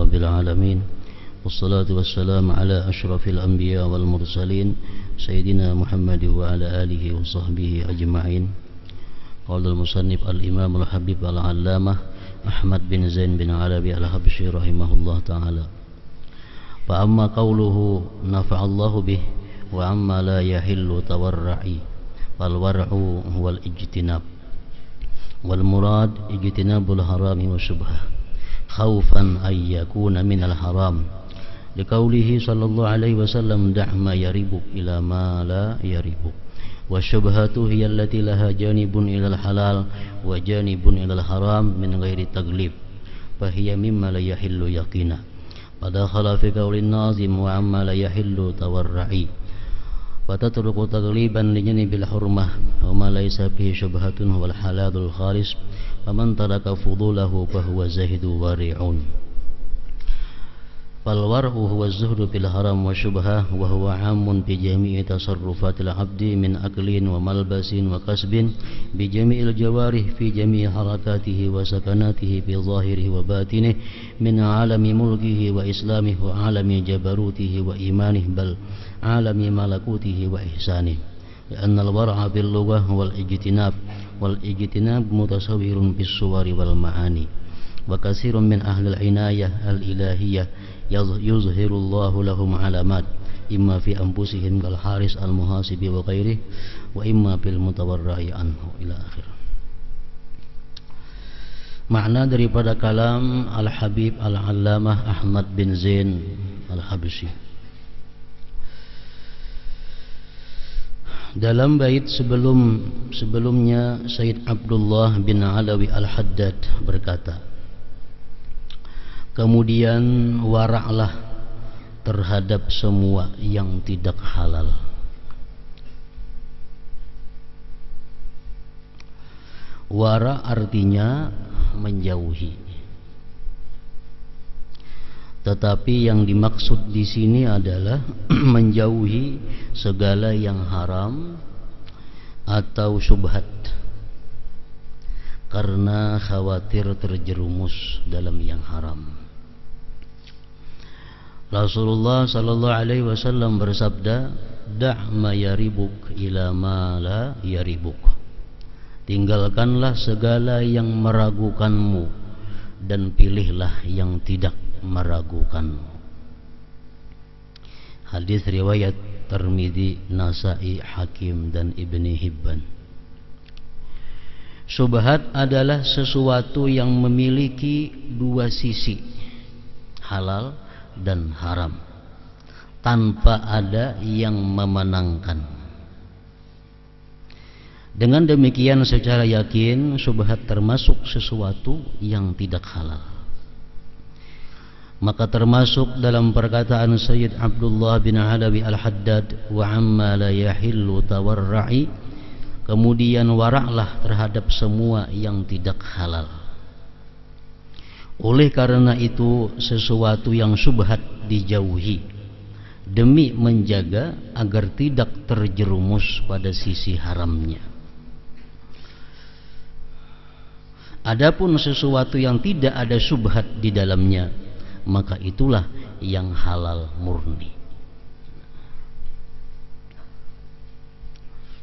rabbil alamin. Wassalatu wassalamu ala asyrafil anbiya wal mursalin Sayyidina Muhammad wa ala alihi wa sahbihi ajma'in. Qala al-musannif al-imam al-habib al-allamah Ahmad bin Zain bin Alawi al-Habsyi rahimahullah ta'ala. Fa amma qawluhu nafa'allahu bih wa amma la yahillu tawarra'i wal war'u wal ijtinab wal murad ijtinabul harami wa syubhah khawfan ay yakuna minal haram liqaulihi sallallahu alaihi wasallam da' ma yaribuk ila ma la yaribuk wa syubhatu hiya allati laha janibun ilal halal wa janibun ilal haram min ghairi taglib fa hiya mimma la yahillu yaqina pada khalafi qaulin nazim wa amma la yahillu tawarra'i wa tatruku tagliban li janibil hurmah wa ma laysa fihi syubhatun wal halalul khalis faman taraka fudulahu fa huwa zahidu wari'un. فالورع هو الزهد في الحرام وشبهه وهو عام بجميع تصرفات العبد من أكل وملبس وكسب بجميع الجوارح في جميع حركاته وسكناته في ظاهره وباطنه من عالم ملكه وإسلامه وعالم جبروته وإيمانه بل عالم ملكوته وإحسانه لأن الورع باللغة هو الاجتناب والاجتناب متصور بالصور والمعاني وكثير من أهل العناية الإلهية يظهر الله لهم علامات إما في أنفسهم كالحارس المحاسب وغيره وإما بالمتورع عنه إلى آخر. Makna daripada kalam Al-Habib Al-Allamah Ahmad bin Zain Al-Habsyi. Dalam bait sebelumnya Sayyid Abdullah bin Alawi Al-Haddad berkata, kemudian waraklah terhadap semua yang tidak halal. Wara artinya menjauhi. Tetapi yang dimaksud di sini adalah menjauhi segala yang haram atau syubhat karena khawatir terjerumus dalam yang haram. Rasulullah sallallahu alaihi wasallam bersabda, "Da' ma yaribuk ila ma la yaribuk." Tinggalkanlah segala yang meragukanmu dan pilihlah yang tidak meragukanmu. Hadis riwayat Tirmidzi, Nasa'i, Hakim dan Ibni Hibban. Syubhat adalah sesuatu yang memiliki dua sisi, halal dan haram, tanpa ada yang memenangkan. Dengan demikian secara yakin syubhat termasuk sesuatu yang tidak halal. Maka termasuk dalam perkataan Sayyid Abdullah bin Alawi Al-Haddad, wa amma la yahillu tawarra'i, kemudian waraklah terhadap semua yang tidak halal. Oleh karena itu sesuatu yang syubhat dijauhi demi menjaga agar tidak terjerumus pada sisi haramnya. Adapun sesuatu yang tidak ada syubhat di dalamnya, maka itulah yang halal murni.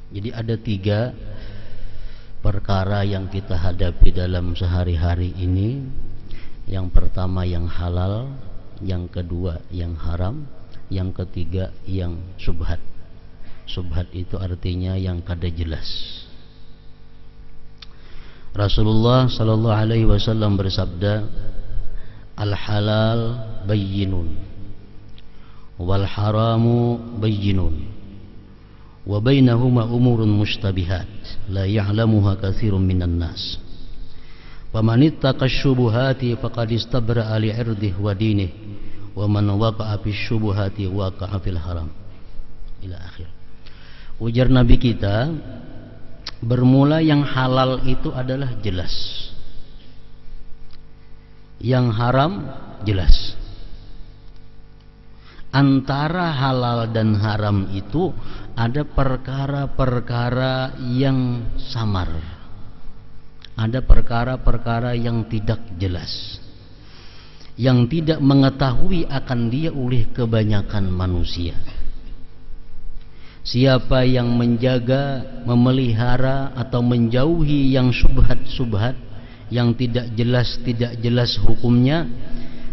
Jadi ada 3 perkara yang kita hadapi dalam sehari-hari ini. Yang pertama yang halal, yang kedua yang haram, yang ketiga yang syubhat. Syubhat itu artinya yang kada jelas. Rasulullah sallallahu alaihi wasallam bersabda, al-halal bayyinun wal haramu bayyinun wa bainahuma umurun mushtabihat la ya'lamuha katsirun minan nas. Faman ittaqa syubuhati faqad istabra'a li'irdihi wa dinihi wa man waqa'a fi syubuhati waqa'a fil haram. Ila akhir. Ujar Nabi kita, bermula yang halal itu adalah jelas, yang haram jelas. Antara halal dan haram itu ada perkara-perkara yang samar, ada perkara-perkara yang tidak jelas. yang tidak mengetahui akan dia oleh kebanyakan manusia. Siapa yang menjaga, memelihara atau menjauhi yang subhat-subhat, yang tidak jelas hukumnya,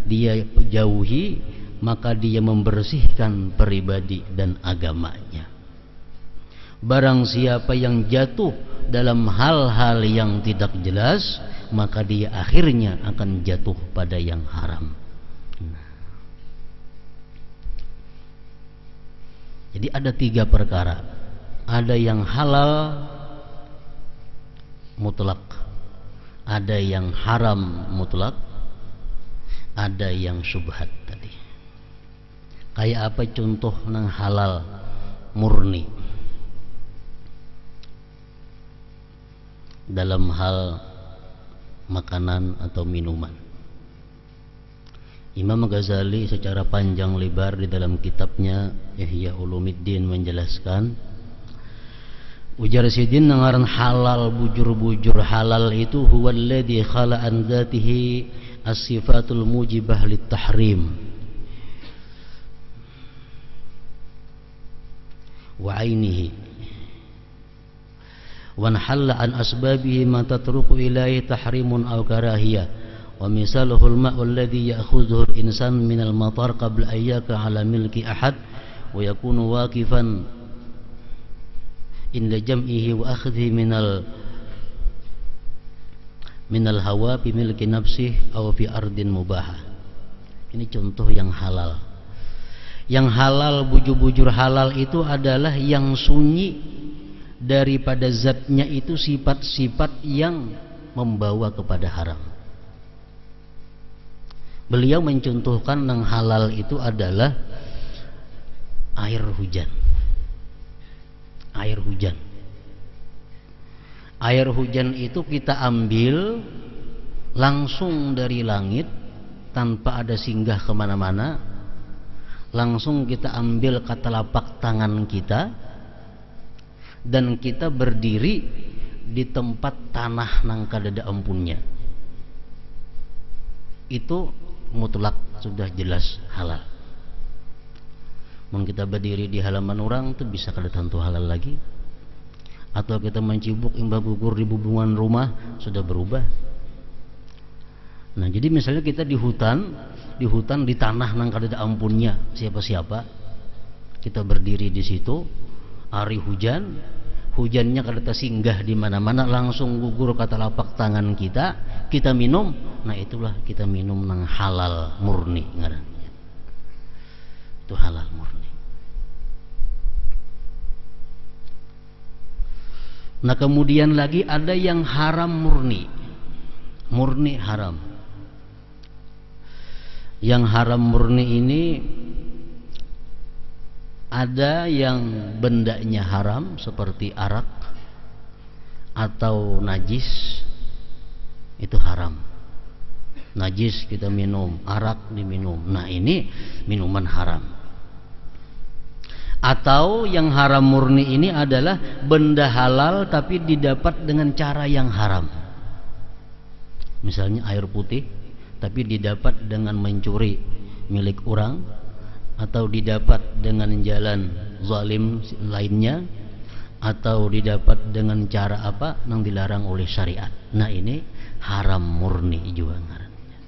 dia jauhi, maka dia membersihkan pribadi dan agamanya. Barang siapa yang jatuh dalam hal-hal yang tidak jelas, maka dia akhirnya akan jatuh pada yang haram. Jadi ada 3 perkara. Ada yang halal mutlak, ada yang haram mutlak, ada yang subhat tadi. Kayak apa contoh nang halal murni? Dalam hal makanan atau minuman. Imam Ghazali secara panjang lebar di dalam kitabnya Ihya Ulumuddin menjelaskan, ujar sidin ngaran halal bujur-bujur halal itu huwallazi khala an dzatihi as-sifatul mujibah lit-tahrim wa 'ainihi wa nahalla an asbabihi ma tatruku ilaihi tahrimun aw karahiyah. Wa misaluhul ma'u alladhi ya'khudhuhu al-insan minal matar qabla ayyaka ala milki ahad wa yakunu waqifan inda jam'ihi wa akhdhihi minal hawa fi milki nafsihi aw fi ardin mubahah. Ini contoh yang halal. Yang halal, bujur-bujur halal itu adalah yang sunyi daripada zatnya itu sifat-sifat yang membawa kepada haram. Beliau mencontohkan yang halal itu adalah air hujan. Air hujan. Air hujan itu kita ambil langsung dari langit tanpa ada singgah kemana-mana. Langsung kita ambil ke telapak tangan kita dan kita berdiri di tempat tanah nang kadada ampunnya. Itu mutlak sudah jelas halal. Mun kita berdiri di halaman orang itu bisa kada tentu halal lagi. Atau kita mencibuk imbah gugur di bubungan rumah sudah berubah. Nah, jadi misalnya kita di hutan di tanah nang kada ampunnya siapa-siapa. Kita berdiri di situ, hari hujan, hujannya kada singgah di mana-mana, langsung gugur ke telapak tangan kita minum. Nah, itulah kita minum nang halal murni ngarannya. Itu halal murni. Nah, kemudian lagi ada yang haram murni. Murni haram. Yang haram murni ini ada yang bendanya haram seperti arak atau najis, itu haram. Najis kita minum, arak diminum. Nah, ini minuman haram. Atau yang haram murni ini adalah benda halal tapi didapat dengan cara yang haram. Misalnya air putih tapi didapat dengan mencuri milik orang, atau didapat dengan jalan zalim lainnya, atau didapat dengan cara apa yang dilarang oleh syariat. Nah, ini haram murni juga ngarannya.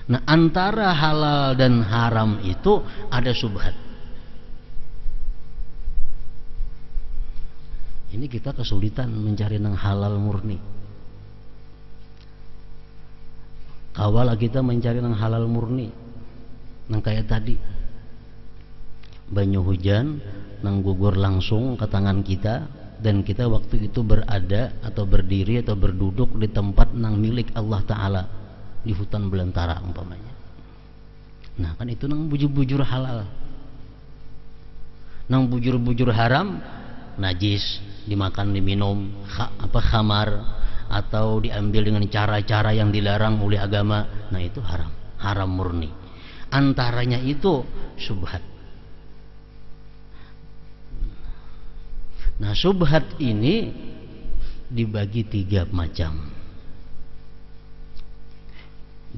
Nah, antara halal dan haram itu ada subhat. Ini kita kesulitan mencari yang halal murni. Kawal kita mencari yang halal murni, yang kayak tadi banyu hujan nang gugur langsung ke tangan kita, dan kita waktu itu berada atau berdiri atau berduduk di tempat nang milik Allah Ta'ala di hutan belantara umpamanya. Nah, kan itu nang bujur-bujur halal. Nang bujur-bujur haram, najis, dimakan, diminum, khamar, atau diambil dengan cara-cara yang dilarang oleh agama. Nah, itu haram, haram murni. Antaranya itu subhat. Nah, subhat ini dibagi 3 macam.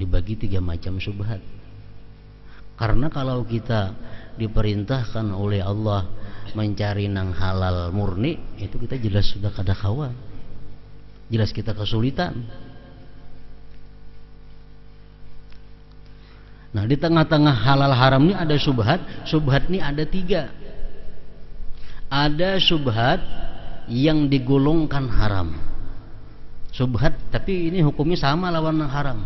dibagi 3 macam subhat. Karena kalau kita diperintahkan oleh Allah mencari nang halal murni, itu kita jelas sudah kada kawa, jelas kita kesulitan. Nah, di tengah-tengah halal haram ini ada subhat. Subhat ini ada 3. Ada subhat yang digolongkan haram. Subhat tapi ini hukumnya sama lawan yang haram.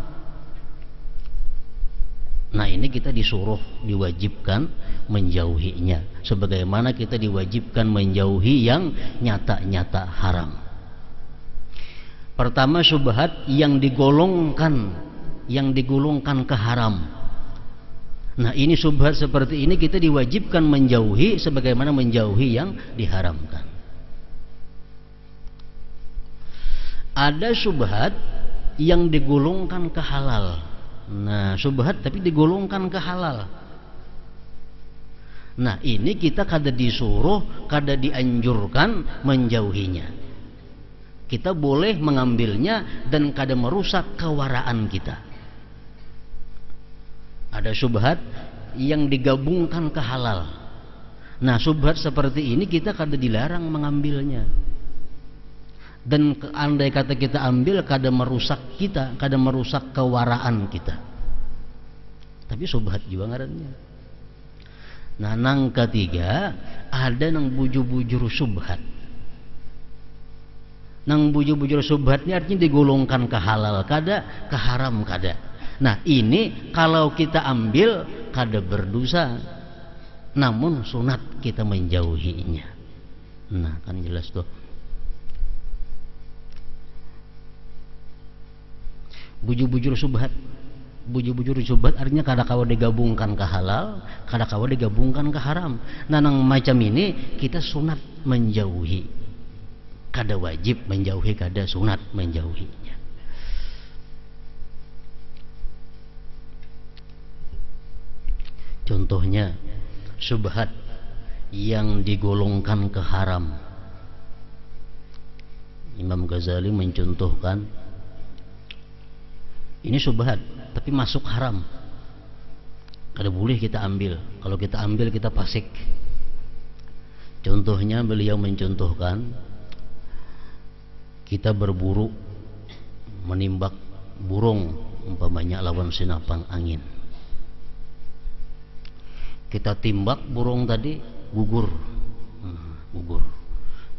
Nah, ini kita disuruh, diwajibkan menjauhinya, sebagaimana kita diwajibkan menjauhi yang nyata-nyata haram. Pertama, subhat yang digolongkan ke haram. Nah, ini subhat seperti ini kita diwajibkan menjauhi sebagaimana menjauhi yang diharamkan. Ada subhat yang digolongkan ke halal. Nah, subhat tapi digolongkan ke halal. Nah, ini kita kada disuruh, kada dianjurkan menjauhinya. Kita boleh mengambilnya dan kada merusak kewaraan kita. Ada subhat yang digabungkan ke halal. Nah, subhat seperti ini kita kada dilarang mengambilnya. Dan andai kata kita ambil, kada merusak kita, kada merusak kewaraan kita. Tapi subhat juga ngarannya. Nah, nang ketiga ada nang bujur-bujur subhat. Nang bujur-bujur subhat ini artinya digolongkan ke halal kada, ke haram kada. Nah, ini kalau kita ambil kada berdosa, namun sunat kita menjauhinya. Nah, kan jelas tuh. Bujur-bujur subhat. Bujur-bujur subhat artinya kada kawa digabungkan ke halal, kada kawa digabungkan ke haram. Nah, nang macam ini kita sunat menjauhi. Kada wajib menjauhi, kada sunat menjauhinya. Contohnya subhat yang digolongkan ke haram. Imam Ghazali mencontohkan ini subhat tapi masuk haram, kada boleh kita ambil. Kalau kita ambil kita fasik. Contohnya beliau mencontohkan kita berburu menimbak burung umpamanya lawan sinapang angin. Kita timbak burung tadi gugur,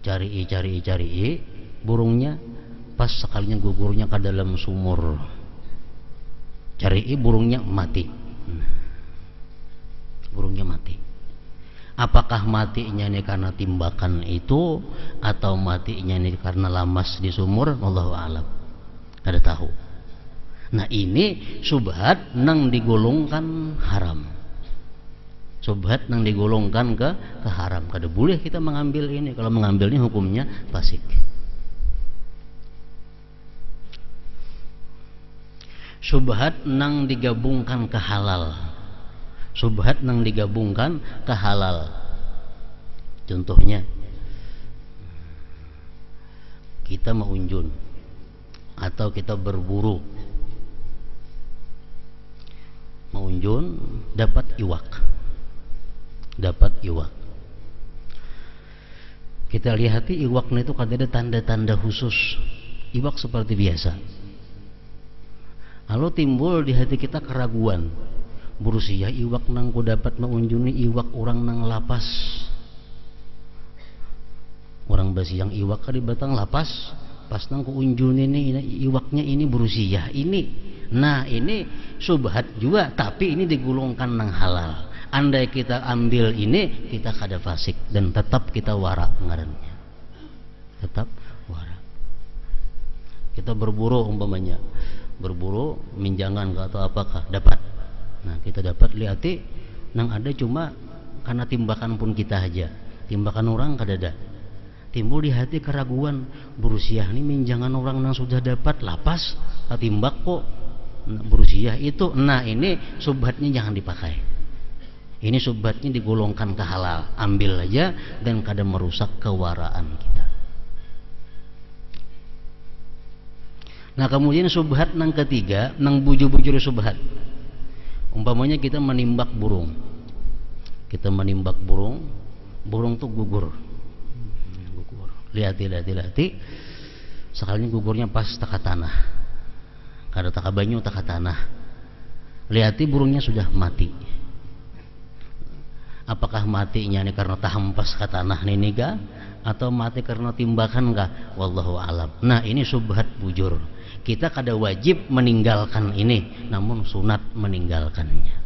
cari burungnya, pas sekalinya gugurnya ke dalam sumur, cari burungnya mati. Burungnya mati. Apakah matinya ini karena timbakan itu atau matinya ini karena lamas di sumur? Wallahu a'lam. Kada tahu. Nah, ini subhat nang digolongkan haram. Subhat nang digolongkan ke haram. Kada boleh kita mengambil ini. Kalau mengambil ini hukumnya fasik. Subhat nang digabungkan ke halal. Subhat nang digabungkan ke halal. Contohnya kita maunjun atau kita berburu. Maunjun dapat iwak. Kita lihati iwaknya itu kada ada tanda-tanda khusus. Iwak seperti biasa. Lalu timbul di hati kita keraguan. Berusia iwak nang ku dapat maunjuni iwak orang nang lapas. Orang basiang iwak di batang lapas, pas nang ku unjuni ini iwaknya ini berusia ini. Nah, ini subhat juga, tapi ini digulungkan nang halal. Andai kita ambil ini, kita kada fasik dan tetap kita wara ngarannya. Tetap wara. Kita berburu umpamanya, berburu minjangan atau apakah dapat. Nah, kita dapat lihati nang ada cuma karena timbakan pun kita aja. Timbakan orang kada ada. Timbul di hati keraguan, berusia ini minjangan orang nang sudah dapat lapas, timbak kok berusia itu. Nah, ini subhatnya jangan dipakai. Ini subhatnya digolongkan ke halal, ambil aja dan kada merusak kewaraan kita. Nah kemudian subhat nang ketiga, nang bujur-bujur subhat. Umpamanya kita menimbak burung. Kita menimbak burung, burung tuh gugur. Gugur. Lihat. Sekalinya gugurnya pas taka tanah. Kada taka banyu taka tanah. Lihati burungnya sudah mati. Apakah matinya ini karena tahampas ke tanah ini kah? Atau mati karena timbakan kah? Wallahu alam. Nah ini subhat bujur. Kita kada wajib meninggalkan ini, namun sunat meninggalkannya.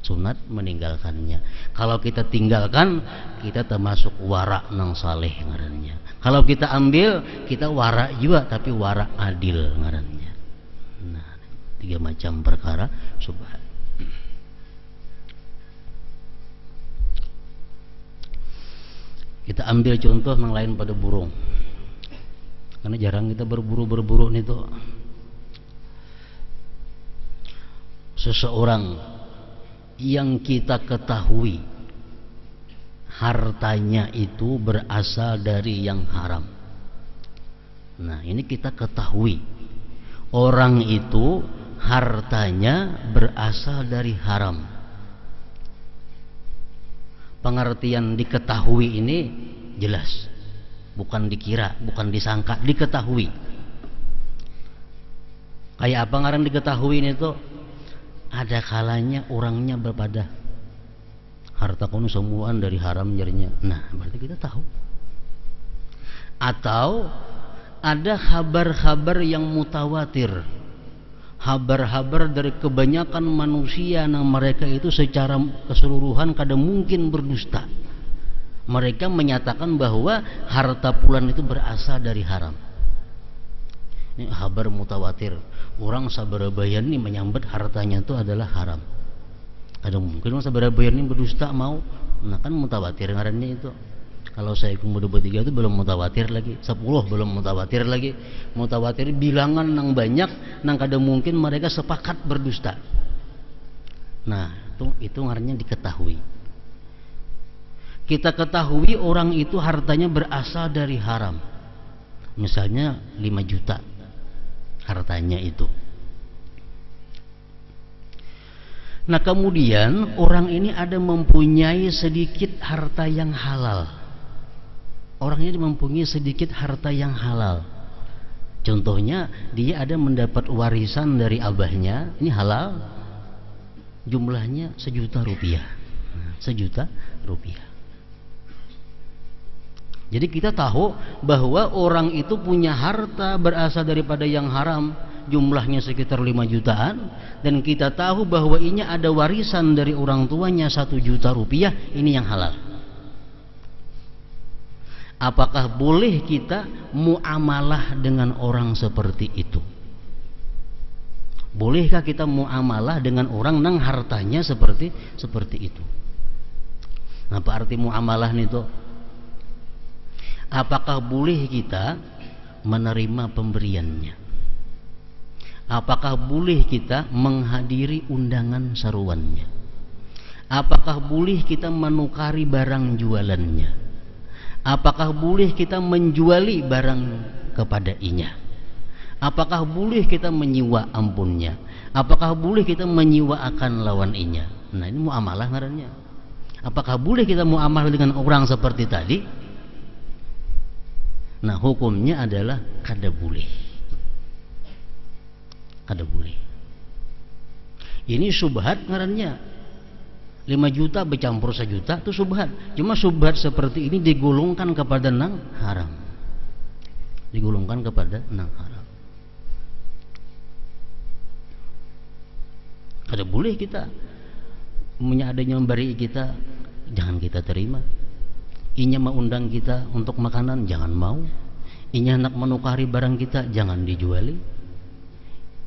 Sunat meninggalkannya. Kalau kita tinggalkan, kita termasuk wara nang saleh ngarannya. Kalau kita ambil, kita wara juga, tapi wara adil ngarannya. Nah, 3 macam perkara subhat. Kita ambil contoh yang lain pada burung, karena jarang kita berburu nih tuh. Seseorang yang kita ketahui hartanya itu berasal dari yang haram. Nah ini kita ketahui orang itu hartanya berasal dari haram. Pengertian diketahui ini jelas, bukan dikira, bukan disangka, diketahui. Kayak apa ngaran diketahui ini tuh? Ada kalanya orangnya berpada harta kono semuaan dari haram jarinya. Nah berarti kita tahu. Atau ada kabar-kabar yang mutawatir, kabar-kabar dari kebanyakan manusia yang mereka itu secara keseluruhan kada mungkin berdusta. Mereka menyatakan bahwa harta fulan itu berasal dari haram. Ini kabar mutawatir. Orang sabarabayan ini menyambut hartanya itu adalah haram. Ada mungkin orang sabarabayan ini berdusta mau. Nah kan mutawatir ngarannya itu. Kalau saya umur 23 itu belum mutawatir lagi, 10 belum mutawatir lagi. Mutawatir bilangan nang banyak, nang kada mungkin mereka sepakat berdusta. Nah itu ngarannya diketahui. Kita ketahui orang itu hartanya berasal dari haram. Misalnya 5 juta hartanya itu. Nah kemudian orang ini ada mempunyai sedikit harta yang halal. Orang ini mempunyai sedikit harta yang halal. Contohnya dia ada mendapat warisan dari abahnya, ini halal, jumlahnya 1 juta rupiah. 1 juta rupiah. Jadi kita tahu bahwa orang itu punya harta berasal daripada yang haram, jumlahnya sekitar 5 jutaan, dan kita tahu bahwa ini ada warisan dari orang tuanya 1 juta rupiah, ini yang halal. Apakah boleh kita muamalah dengan orang seperti itu? Bolehkah kita muamalah dengan orang nang hartanya seperti itu? Apa arti muamalah itu? Apakah boleh kita menerima pemberiannya? Apakah boleh kita menghadiri undangan saruannya? Apakah boleh kita menukari barang jualannya? Apakah boleh kita menjuali barang kepada inya? Apakah boleh kita menyewa ampunnya? Apakah boleh kita menyewakan lawan inya? Nah ini muamalah ngarannya. Apakah boleh kita muamalah dengan orang seperti tadi? Nah hukumnya adalah kada boleh. Kada boleh. Ini subhat ngarannya. 5 juta bercampur 1 juta itu subhat. Cuma subhat seperti ini digolongkan kepada nang haram. Digolongkan kepada nang haram. Kada boleh kita punya adanya memberi kita, jangan kita terima. Inya mengundang kita untuk makanan, jangan mau. Inya nak menukari barang kita, jangan dijuali.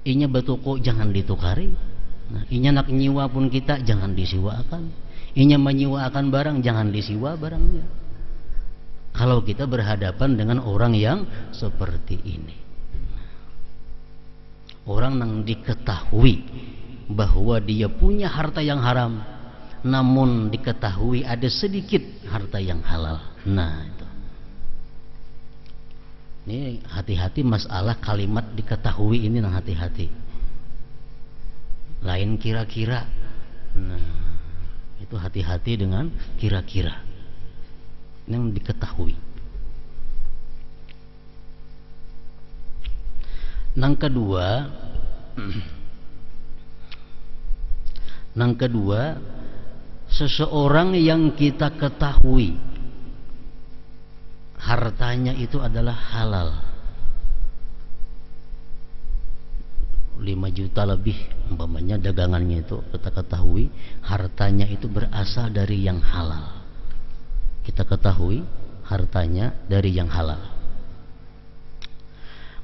Inya bertoko, jangan ditukari. Nah, inya nak nyiwa pun kita, jangan disiwakan. Inya menyiwakan barang, jangan disiwa barangnya. Kalau kita berhadapan dengan orang yang seperti ini, orang yang diketahui bahwa dia punya harta yang haram, namun diketahui ada sedikit harta yang halal. Nah itu. Ini hati-hati masalah kalimat diketahui ini, nah hati-hati. Lain kira-kira. Nah, itu hati-hati dengan kira-kira. Yang diketahui. Yang kedua, seseorang yang kita ketahui hartanya itu adalah halal, 5 juta lebih umpamanya dagangannya itu, kita ketahui hartanya itu berasal dari yang halal. Kita ketahui hartanya dari yang halal.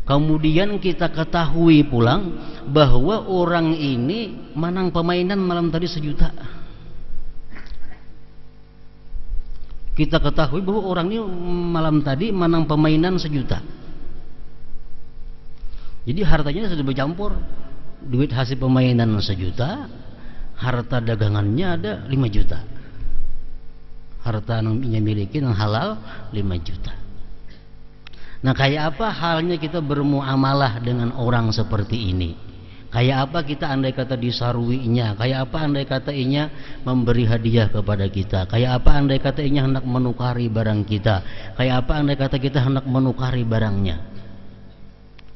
Kemudian kita ketahui pulang bahwa orang ini menang permainan malam tadi 1 juta. Kita ketahui bahwa orang ini malam tadi menang permainan 1 juta. Jadi hartanya sudah bercampur. Duit hasil permainan 1 juta, harta dagangannya ada 5 juta. Harta yang ia miliki yang halal 5 juta. Nah, kayak apa halnya kita bermuamalah dengan orang seperti ini? Kayak apa kita andai kata disarwinya? Kayak apa andai kata inya memberi hadiah kepada kita? Kayak apa andai kata inya hendak menukari barang kita? Kayak apa andai kata kita hendak menukari barangnya?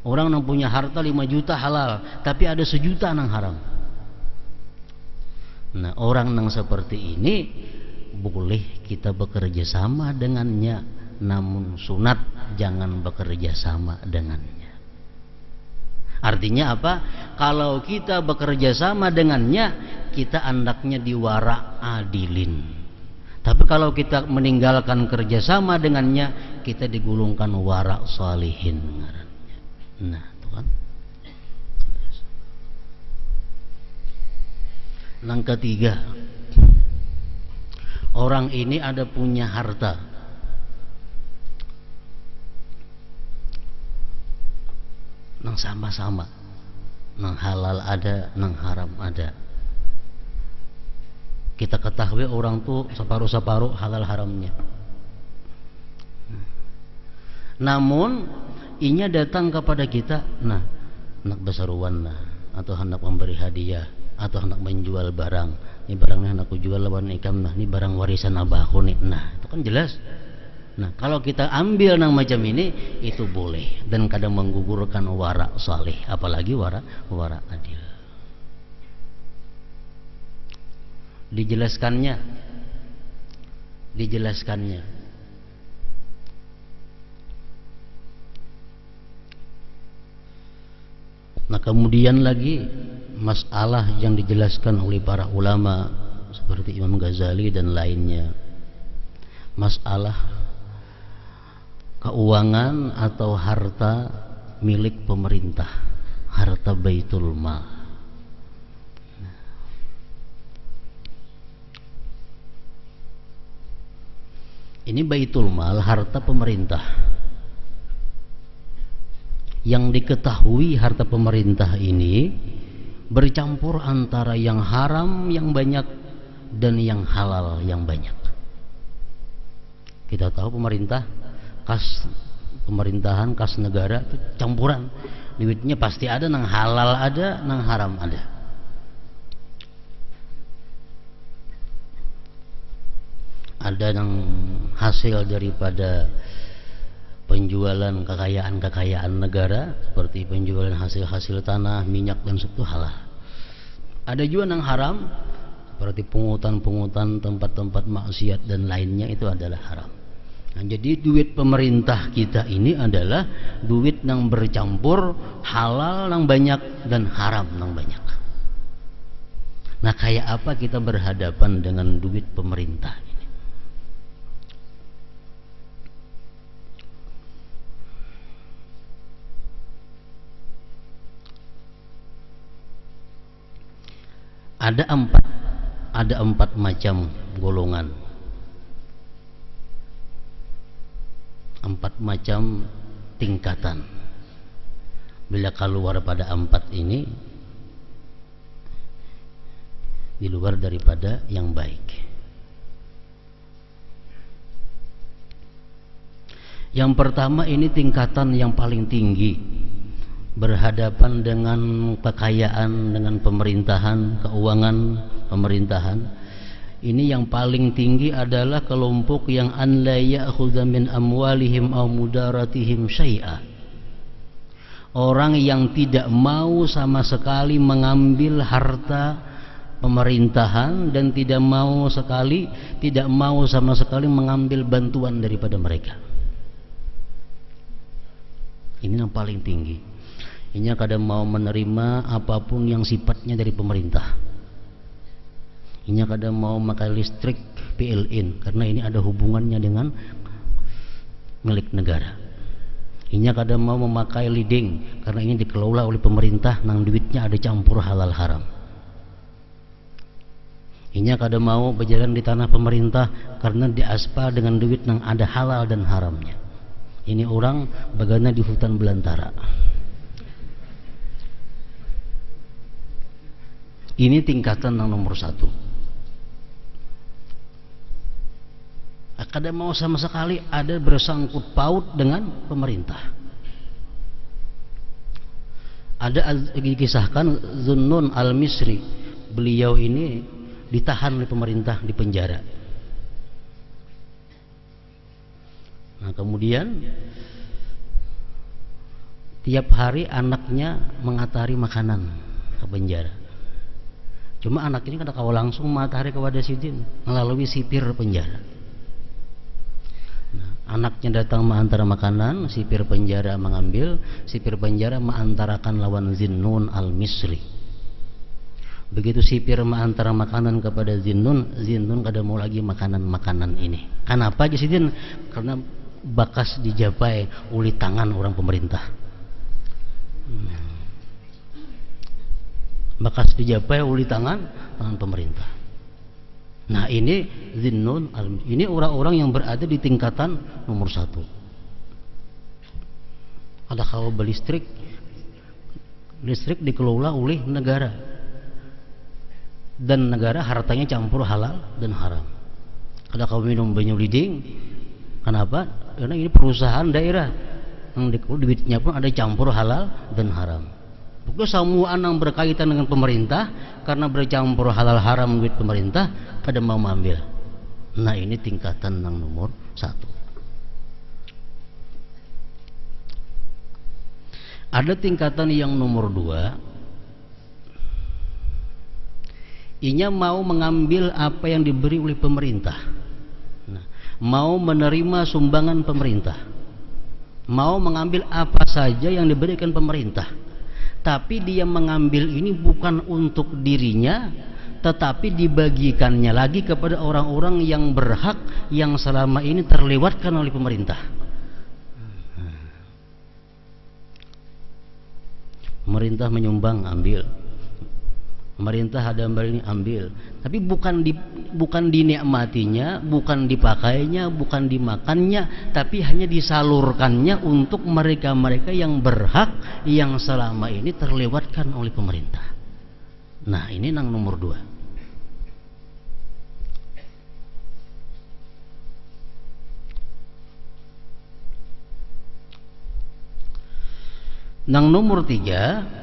Orang yang punya harta 5 juta halal, tapi ada 1 juta yang haram. Nah, orang yang seperti ini boleh kita bekerja sama dengannya, namun sunat jangan bekerja sama dengannya. Artinya apa? Kalau kita bekerja sama dengannya, kita andaknya diwara adilin. Tapi kalau kita meninggalkan kerjasama dengannya, kita digulungkan wara salihin. Nah, itu kan. Yang ketiga, orang ini ada punya harta, nang sama-sama, nang halal ada, nang haram ada. Kita ketahui orang tuh separuh-separuh halal haramnya. Namun inya datang kepada kita, nah, hendak berseruan lah, atau hendak memberi hadiah, atau hendak menjual barang. Ini barangnya hendak aku jual lawan ikam, nah ini barang warisan abahku nih. Nah, itu kan jelas. Nah, kalau kita ambil yang macam ini, itu boleh dan kadang menggugurkan wara salih, apalagi wara adil. Dijelaskannya. Nah, kemudian lagi masalah yang dijelaskan oleh para ulama seperti Imam Ghazali dan lainnya, masalah keuangan atau harta milik pemerintah, harta Baitul Mal. Ini Baitul Mal, harta pemerintah. Yang diketahui harta pemerintah ini bercampur antara yang haram yang banyak dan yang halal yang banyak. Kita tahu pemerintah, kas pemerintahan, kas negara itu campuran. Duitnya pasti ada, nang halal ada, nang haram ada. Ada yang hasil daripada penjualan kekayaan negara, seperti penjualan hasil-hasil tanah, minyak dan itu halal. Ada juga yang haram, seperti pungutan-pungutan, tempat-tempat maksiat dan lainnya, itu adalah haram. Nah, jadi duit pemerintah kita ini adalah duit yang bercampur halal yang banyak dan haram yang banyak. Nah, kayak apa kita berhadapan dengan duit pemerintah ini? Ada empat macam golongan, 4 macam tingkatan. Bila keluar pada 4 ini, di luar daripada yang baik. Yang pertama, ini tingkatan yang paling tinggi, berhadapan dengan kekayaan, dengan pemerintahan, keuangan pemerintahan. Ini yang paling tinggi adalah kelompok yang an la ya'khudha min amwalihim aw mudaratihim syai'a. Orang yang tidak mau sama sekali mengambil harta pemerintahan dan tidak mau sama sekali mengambil bantuan daripada mereka. Ini yang paling tinggi. Ini kadang mau menerima apapun yang sifatnya dari pemerintah. Ini kadang mau memakai listrik PLN karena ini ada hubungannya dengan milik negara. Ini kadang mau memakai leading karena ini dikelola oleh pemerintah, nang duitnya ada campur halal haram. Ini kadang mau berjalan di tanah pemerintah karena diaspal dengan duit nang ada halal dan haramnya. Ini orang bagaimana di hutan belantara. Ini tingkatan yang nomor 1. Kadang mau sama sekali ada bersangkut paut dengan pemerintah. Ada dikisahkan Zunnun al-Misri, beliau ini ditahan oleh pemerintah di penjara. Nah, kemudian tiap hari anaknya mengatari makanan ke penjara. Cuma anak ini kada kawa langsung mengatari kepada sidin melalui sipir penjara. Nah, anaknya datang mengantar makanan, sipir penjara mengambil, sipir penjara mengantarakan lawan Zinnun al-Misri. Begitu sipir mengantar makanan kepada Zinnun, Zinnun kada mau lagi makanan ini. Kenapa aja sidin? Karena bakas dijapai oleh tangan orang pemerintah. Bakas dijapai oleh tangan pemerintah. Nah, ini Zinnun, ini orang-orang yang berada di tingkatan nomor 1. Ada kalau berlistrik, listrik dikelola oleh negara, dan negara hartanya campur halal dan haram. Ada kalau minum banyu liding, kenapa? Karena ini perusahaan daerah, yang duitnya pun ada campur halal dan haram. Pokoknya semua yang berkaitan dengan pemerintah, karena bercampur halal haram duit pemerintah, kada mau mengambil. Nah, ini tingkatan yang nomor 1. Ada tingkatan yang nomor 2. Inya mau mengambil apa yang diberi oleh pemerintah. Nah, mau menerima sumbangan pemerintah, mau mengambil apa saja yang diberikan pemerintah. Tapi dia mengambil ini bukan untuk dirinya, tetapi dibagikannya lagi kepada orang-orang yang berhak, yang selama ini terlewatkan oleh pemerintah. Pemerintah menyumbang, ambil. Pemerintah ada ini, ambil. Tapi bukan dinikmatinya, bukan dipakainya, bukan dimakannya, tapi hanya disalurkannya untuk mereka-mereka yang berhak, yang selama ini terlewatkan oleh pemerintah. Nah, ini yang nomor 2. Yang nomor 3,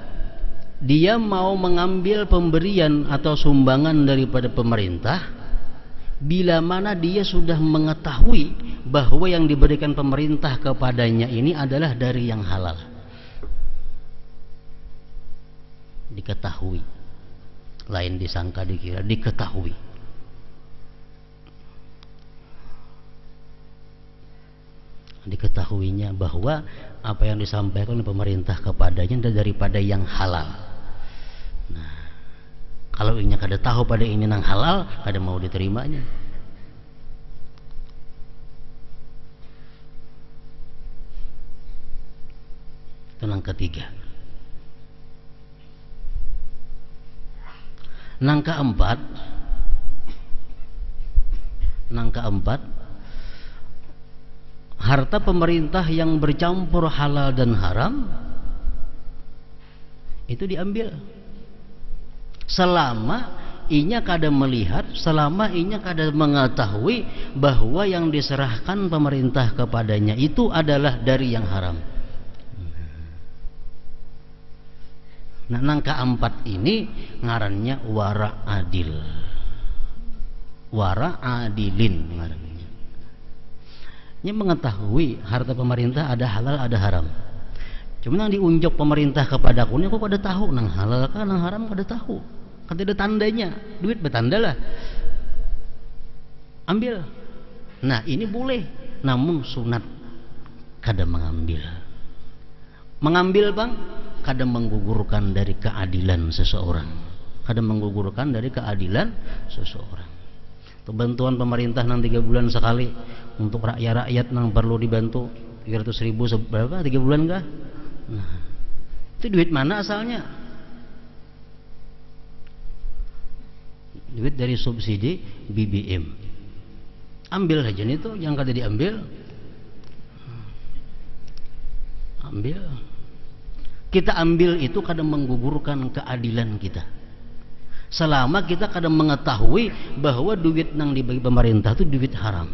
dia mau mengambil pemberian atau sumbangan daripada pemerintah bila mana dia sudah mengetahui bahwa yang diberikan pemerintah kepadanya ini adalah dari yang halal. Diketahui, lain disangka dikira, diketahui. Diketahuinya bahwa apa yang disampaikan oleh pemerintah kepadanya daripada yang halal. Nah, kalau inya kada tahu pada ini nang halal, kada mau diterimanya. Itu yang ketiga. Yang keempat, harta pemerintah yang bercampur halal dan haram itu diambil selama inya kada melihat, selama inya kada mengetahui bahwa yang diserahkan pemerintah kepadanya itu adalah dari yang haram. Nah, nang keempat ini ngarannya wara adil. Wara adilin ngarannya. Nya mengetahui harta pemerintah ada halal ada haram. Cuma nang diunjuk pemerintah kepadaku ini aku kada tahu nang halal kan nang haram kada tahu. Kan ada tandanya, duit bertanda lah. Ambil. Nah, ini boleh, namun sunat kada mengambil. Mengambil bang, kada menggugurkan dari keadilan seseorang. Kada menggugurkan dari keadilan seseorang. Bantuan pemerintah nang 3 bulan sekali untuk rakyat-rakyat nang perlu dibantu 300.000 berapa? 3 bulan kah? Nah, itu duit mana asalnya? Duit dari subsidi BBM. Ambil saja itu yang kada diambil. Ambil. Kita ambil itu kada menggugurkan keadilan kita. Selama kita kada mengetahui bahwa duit nang dibagi pemerintah itu duit haram.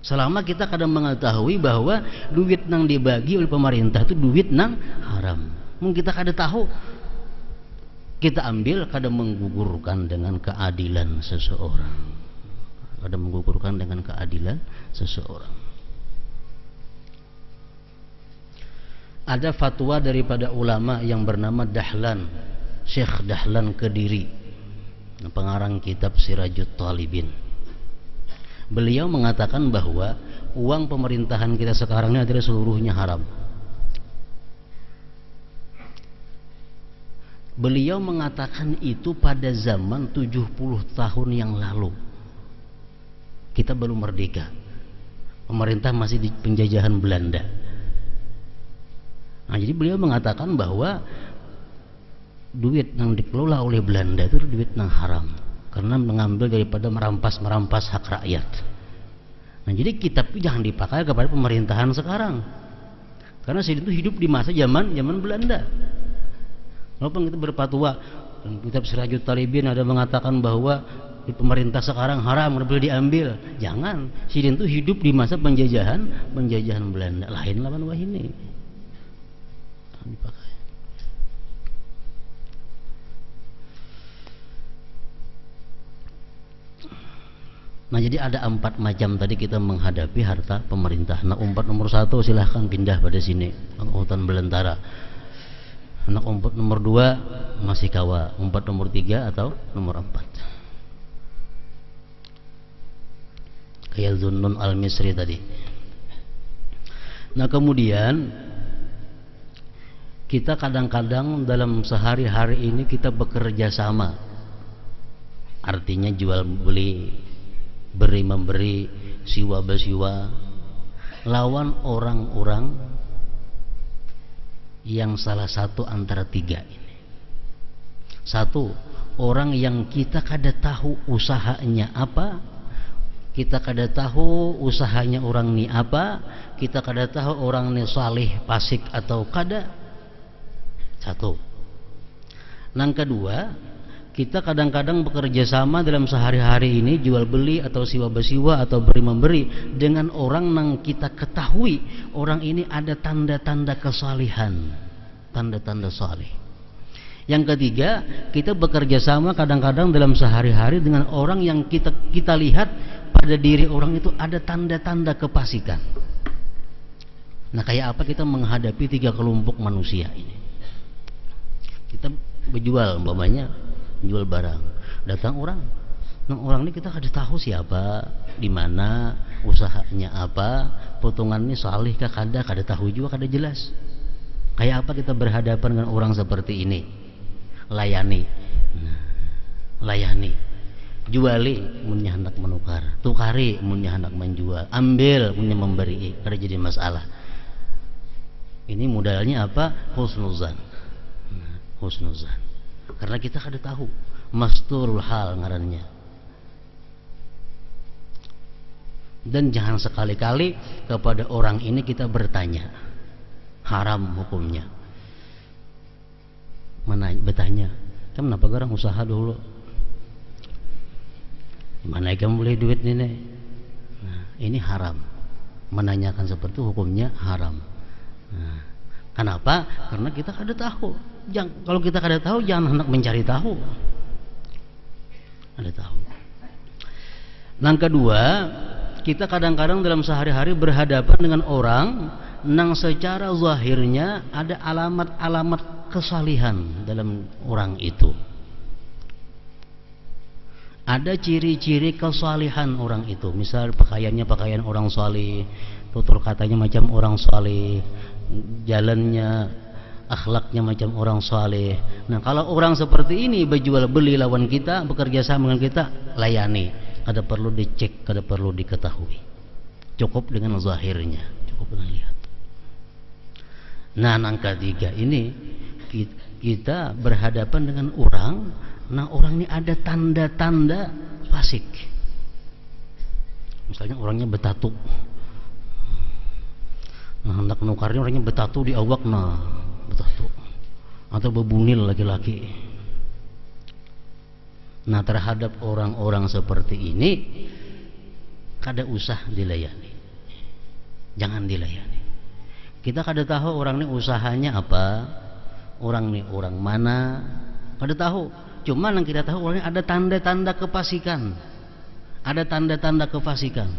Selama kita kada mengetahui bahwa duit nang dibagi oleh pemerintah itu duit nang haram. Mungkin kita kada tahu. Kita ambil kada menggugurkan dengan keadilan seseorang. Kada menggugurkan dengan keadilan seseorang. Ada fatwa daripada ulama yang bernama Dahlan, Syekh Dahlan Kediri, pengarang kitab Sirajut Talibin. Beliau mengatakan bahwa uang pemerintahan kita sekarang ini adalah seluruhnya haram. Beliau mengatakan itu pada zaman 70 tahun yang lalu. Kita belum merdeka. Pemerintah masih di penjajahan Belanda. Nah, jadi beliau mengatakan bahwa duit yang dikelola oleh Belanda itu duit yang haram. Karena mengambil daripada merampas hak rakyat. Nah, jadi kitab itu jangan dipakai kepada pemerintahan sekarang. Karena saya itu hidup di masa zaman Belanda. Walaupun kita berfatwa dalam kitab Sirajut Talibin ada mengatakan bahwa di pemerintah sekarang haram boleh diambil. Jangan. Sidin itu hidup di masa penjajahan Belanda. Lain lawan wah ini. Dipakai. Nah, jadi ada 4 macam tadi kita menghadapi harta pemerintah. Nah, umpat nomor 1 silahkan pindah pada sini. Hutan belantara. Anak umpat nomor 2 masih kawa, umpat nomor 3 atau nomor 4. Kayak Zunnun Al-Misri tadi. Nah, kemudian kita kadang-kadang dalam sehari-hari ini kita bekerja sama. Artinya jual beli, beri memberi, siwa bersiwa lawan orang-orang yang salah satu antara 3 ini. 1, orang yang kita kada tahu usahanya apa, kita kada tahu usahanya orang ni apa, kita kada tahu orang ni salih fasik atau kada. 1. Yang kedua, kita kadang-kadang bekerja sama dalam sehari-hari ini jual beli atau siwa bersiwa atau beri memberi dengan orang yang kita ketahui orang ini ada tanda-tanda kesalihan, tanda-tanda salih. Yang ketiga, kita bekerja sama kadang-kadang dalam sehari-hari dengan orang yang kita lihat pada diri orang itu ada tanda-tanda kefasikan. Nah, kayak apa kita menghadapi 3 kelompok manusia ini? Kita berjual umpamanya jual barang, datang orang. Nah, orang ini kita kada tahu siapa, di mana, usahanya apa, potongannya salih kah kada tahu juga, kada jelas. Kayak apa kita berhadapan dengan orang seperti ini? Layani. Layani. Juali munnya hendak menukar, tukari munnya hendak menjual, ambil munnya memberi, kada jadi masalah. Ini modalnya apa? Husnuzan. Husnuzan. Karena kita kada tahu masturul hal ngarannya. Dan jangan sekali-kali kepada orang ini kita bertanya, haram hukumnya. Bertanya, kenapa orang usaha dulu? Mana kamu boleh duit nenek? Nah, ini haram. Menanyakan seperti itu hukumnya haram. Nah, kenapa? Karena kita kada tahu. Kalau kita kada tahu, jangan hendak mencari tahu. Ada tahu. Yang kedua, kita kadang-kadang dalam sehari-hari berhadapan dengan orang yang secara zahirnya ada alamat-alamat kesalihan dalam orang itu. Ada ciri-ciri kesalihan orang itu. Misal pakaiannya pakaian orang saleh, tutur katanya macam orang saleh, jalannya, akhlaknya macam orang saleh. Nah, kalau orang seperti ini berjual beli lawan kita, bekerja sama dengan kita, layani. Kada perlu dicek, kada perlu diketahui. Cukup dengan zahirnya, cukup dengan lihat. Nah, yang ketiga ini kita berhadapan dengan orang. Nah, orang ini ada tanda-tanda fasik. Misalnya orangnya bertatu. Nah, hendak nukarnya orangnya bertatu di awak, nah bertatu. Atau bebunil laki-laki. Nah, terhadap orang-orang seperti ini kada usah dilayani. Jangan dilayani. Kita kada tahu orang ini usahanya apa, orang ini orang mana, kada tahu. Cuma yang kita tahu orangnya ada tanda-tanda kefasikan. Ada tanda-tanda kefasikan.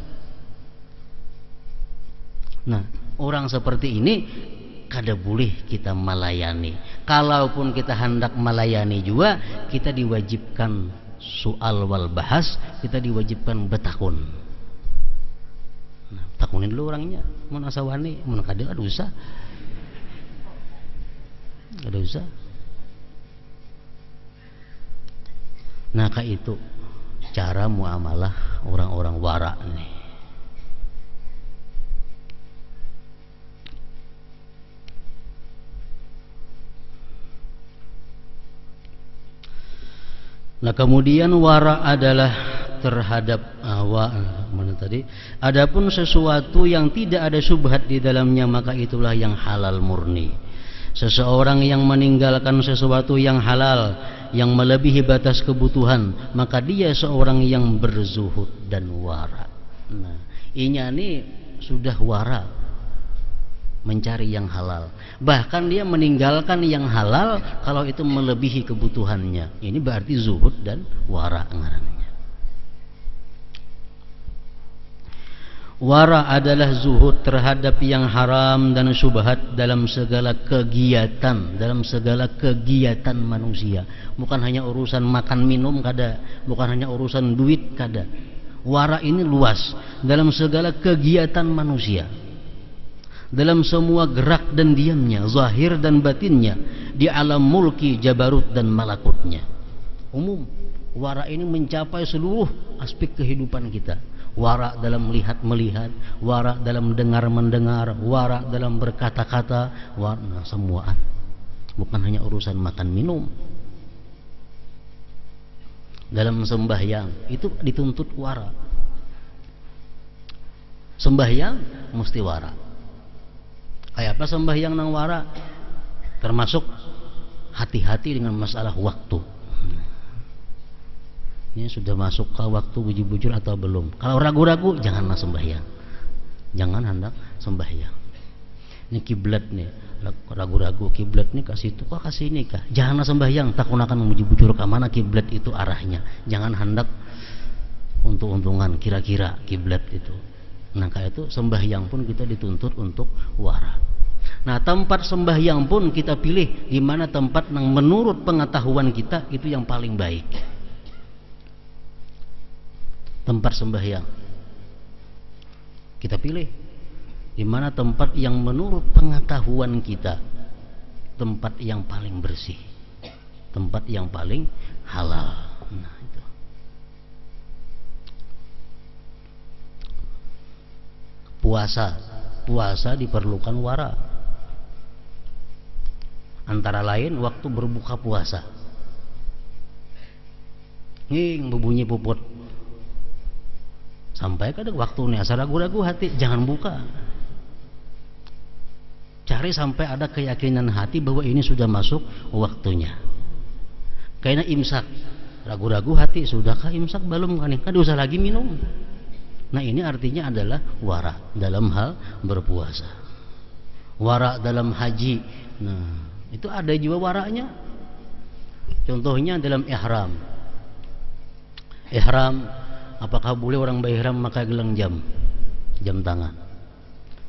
Nah, orang seperti ini kada boleh kita melayani. Kalaupun kita hendak melayani juga, kita diwajibkan soal wal bahas, kita diwajibkan bertakun. Nah, takunin dulu orangnya, mun asawani, mun kada ada usah. Ada usah. Nah, kayak itu cara muamalah orang-orang wara nih. Nah, kemudian wara adalah terhadap mana tadi? Adapun sesuatu yang tidak ada syubhat di dalamnya, maka itulah yang halal murni. Seseorang yang meninggalkan sesuatu yang halal, yang melebihi batas kebutuhan, maka dia seorang yang berzuhud dan wara. Nah, ini sudah wara, mencari yang halal. Bahkan dia meninggalkan yang halal kalau itu melebihi kebutuhannya. Ini berarti zuhud dan wara ngarannya. Wara adalah zuhud terhadap yang haram dan syubhat dalam segala kegiatan manusia. Bukan hanya urusan makan minum kada, bukan hanya urusan duit kada. Wara ini luas dalam segala kegiatan manusia. Dalam semua gerak dan diamnya, zahir dan batinnya, di alam mulki, jabarut dan malakutnya. Umum, wara ini mencapai seluruh aspek kehidupan kita. Wara dalam melihat, wara dalam mendengar, wara dalam berkata-kata, wara semuaan. Bukan hanya urusan makan minum. Dalam sembahyang itu dituntut wara. Sembahyang mesti wara. Kayak apa sembahyang nang wara? Termasuk hati-hati dengan masalah waktu. Ini sudah masuk ke waktu bujur-bujur atau belum? Kalau ragu-ragu, janganlah sembahyang. Jangan hendak sembahyang. Ini kiblat nih, ragu-ragu kiblat nih kasih itu kah kasih ini kah? Janganlah sembahyang, takun akan bujur-bujur ke mana kiblat itu arahnya. Jangan hendak untung-untungan kira-kira kiblat itu. Nah, kayak itu sembahyang pun kita dituntut untuk wara. Nah, tempat sembahyang pun kita pilih di mana tempat yang menurut pengetahuan kita itu yang paling baik. Tempat sembahyang kita pilih di mana tempat yang menurut pengetahuan kita tempat yang paling bersih, tempat yang paling halal. Nah, itu. Puasa diperlukan wara. Antara lain waktu berbuka puasa. Nging berbunyi puput. Sampai kadang waktu ini asal ragu-ragu hati, jangan buka. Cari sampai ada keyakinan hati bahwa ini sudah masuk waktunya. Karena imsak ragu-ragu hati, sudahkah imsak belum kan? Kan usah lagi minum. Nah ini artinya adalah wara dalam hal berpuasa, wara dalam haji. Nah itu ada juga waranya. Contohnya dalam ihram. Ihram, apakah boleh orang berihram maka gelang jam tangan?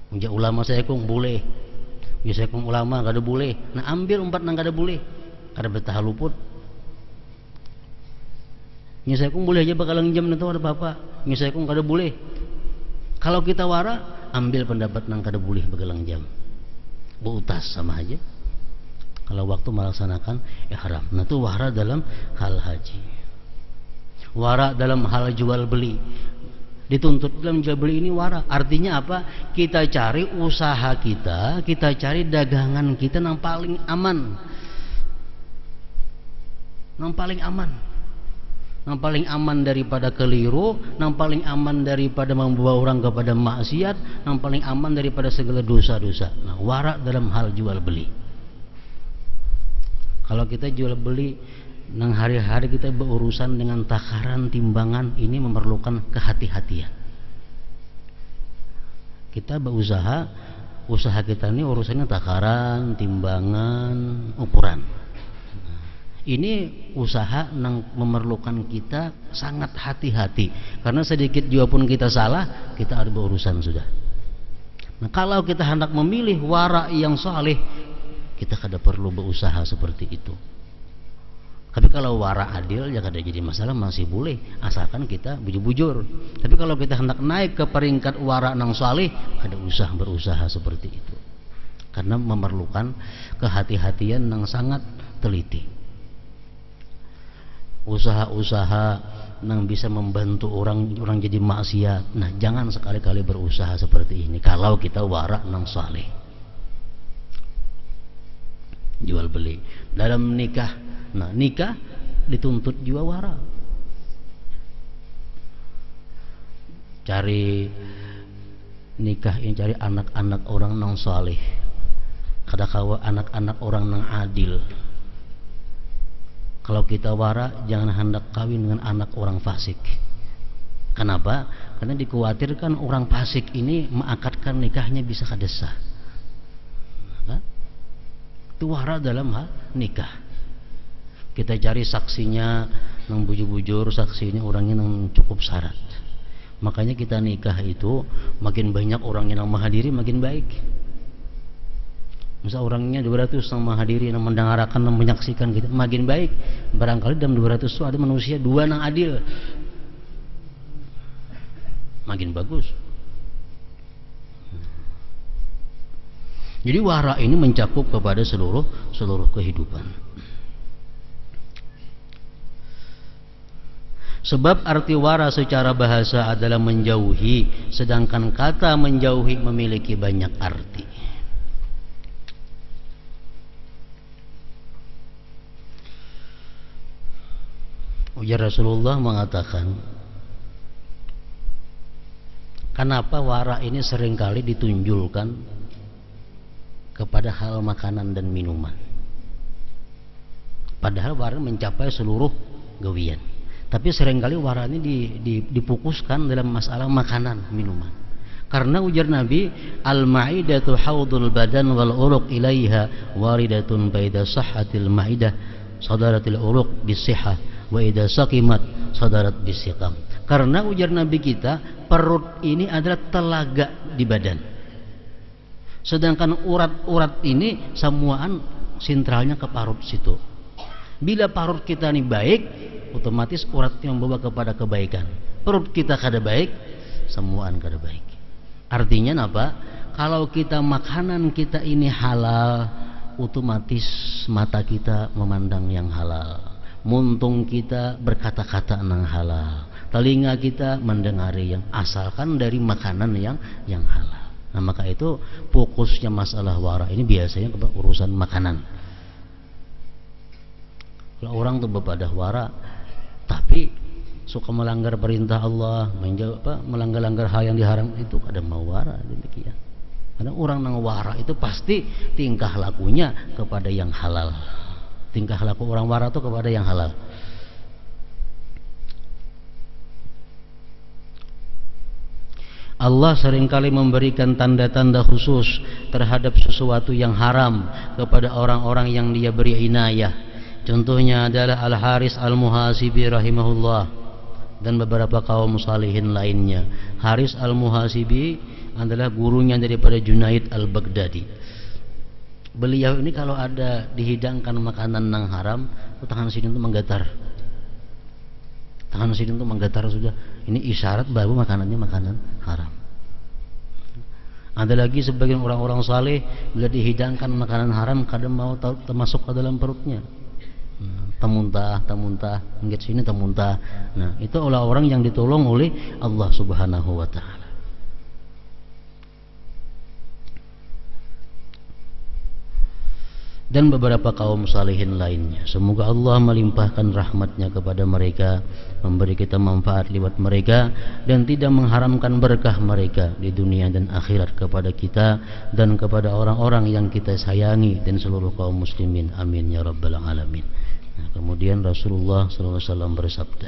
Unja ulama saya kong boleh. Ya saya kong ulama kada boleh. Nah ambil umpat nang kada boleh. Kada betah luput. Ya saya kong boleh aja bakalang jam itu ada apa-apa. Ya saya kong kada boleh. Kalau kita wara, ambil pendapat nang kada boleh bakalang jam. Beutas sama aja. Kalau waktu melaksanakan ihram. Nah itu wara dalam hal haji. Wara dalam hal jual beli. Dituntut dalam jual beli ini wara. Artinya apa? Kita cari usaha kita cari dagangan kita yang paling aman. Yang paling aman. Yang paling aman daripada keliru, yang paling aman daripada membawa orang kepada maksiat, yang paling aman daripada segala dosa-dosa. Nah, wara dalam hal jual beli. Kalau kita jual beli nang hari-hari kita berurusan dengan takaran, timbangan, ini memerlukan kehati-hatian. Kita berusaha, usaha kita ini urusannya takaran, timbangan, ukuran. Ini usaha yang memerlukan kita sangat hati-hati, karena sedikit juga pun kita salah, kita ada berurusan sudah. Nah, kalau kita hendak memilih wara yang saleh, kita kada perlu berusaha seperti itu. Tapi kalau wara adil ya kada jadi masalah, masih boleh asalkan kita bujur-bujur. Tapi kalau kita hendak naik ke peringkat wara nang saleh, kada usah berusaha seperti itu, karena memerlukan kehati-hatian yang sangat teliti. Usaha-usaha yang bisa membantu orang jadi maksiat, nah jangan sekali-kali berusaha seperti ini kalau kita wara nang saleh. Jual beli dalam nikah, nah nikah dituntut juga wara. Cari nikah ini, cari anak-anak orang nang saleh, kada kawa anak-anak orang nang adil. Kalau kita wara, jangan hendak kawin dengan anak orang fasik. Kenapa? Karena dikhawatirkan orang fasik ini mengakadkan nikahnya bisa kadesah. Nah, itu wara dalam hal nikah. Kita cari saksinya nang bujur-bujur, saksinya orangnya nang cukup syarat. Makanya kita nikah itu makin banyak orangnya nang menghadiri makin baik. Misal orangnya 200 yang menghadiri, yang mendengarkan, yang menyaksikan gitu, makin baik. Barangkali dalam 200 itu ada manusia 2 yang adil, makin bagus. Jadi wara ini mencakup kepada seluruh kehidupan. Sebab arti wara secara bahasa adalah menjauhi, sedangkan kata menjauhi memiliki banyak arti. Ujar Rasulullah mengatakan, kenapa wara ini seringkali ditunjulkan kepada hal makanan dan minuman, padahal wara mencapai seluruh gawian, tapi seringkali wara ini difokuskan dalam masalah makanan minuman. Karena ujar Nabi, al-ma'idatu haudul badan wal uruq ilaiha waridatun baida sahhatil ma'idah sadaratil uruq bisihah wa idza saqimat sadarat bisiqam. Karena ujar Nabi kita, perut ini adalah telaga di badan, sedangkan urat-urat ini semuaan sentralnya ke parut situ. Bila parut kita ini baik, otomatis urat yang membawa kepada kebaikan. Perut kita kada baik, semuaan kada baik. Artinya apa? Kalau kita makanan kita ini halal, otomatis mata kita memandang yang halal, muntung kita berkata-kata nang halal, telinga kita mendengari yang asalkan dari makanan yang halal. Nah maka itu fokusnya masalah wara ini biasanya ke urusan makanan. Kalau orang tuh bepadah wara tapi suka melanggar perintah Allah, melanggar hal yang diharam, itu kada mau wara demikian. Karena orang nang wara itu pasti tingkah lakunya kepada yang halal. Tingkah laku orang wara itu kepada yang halal. Allah seringkali memberikan tanda-tanda khusus terhadap sesuatu yang haram kepada orang-orang yang dia beri inayah. Contohnya adalah Al-Haris Al-Muhasibi rahimahullah dan beberapa kaum salihin lainnya. Haris Al-Muhasibi adalah gurunya daripada Junaid Al-Baghdadi. Beliau ini kalau ada dihidangkan makanan yang haram, tangan sini itu menggetar. Tangan sini itu menggetar sudah. Ini isyarat bahwa makanannya makanan haram. Ada lagi sebagian orang-orang saleh bila dihidangkan makanan haram kadang mau termasuk ke dalam perutnya. Tamuntah, ingat sini tamuntah. Nah, itu oleh orang yang ditolong oleh Allah Subhanahu wa taala. Dan beberapa kaum salihin lainnya. Semoga Allah melimpahkan rahmatnya kepada mereka, memberi kita manfaat lewat mereka, dan tidak mengharamkan berkah mereka di dunia dan akhirat kepada kita dan kepada orang-orang yang kita sayangi dan seluruh kaum muslimin. Amin ya rabbal alamin. Nah, kemudian Rasulullah SAW bersabda,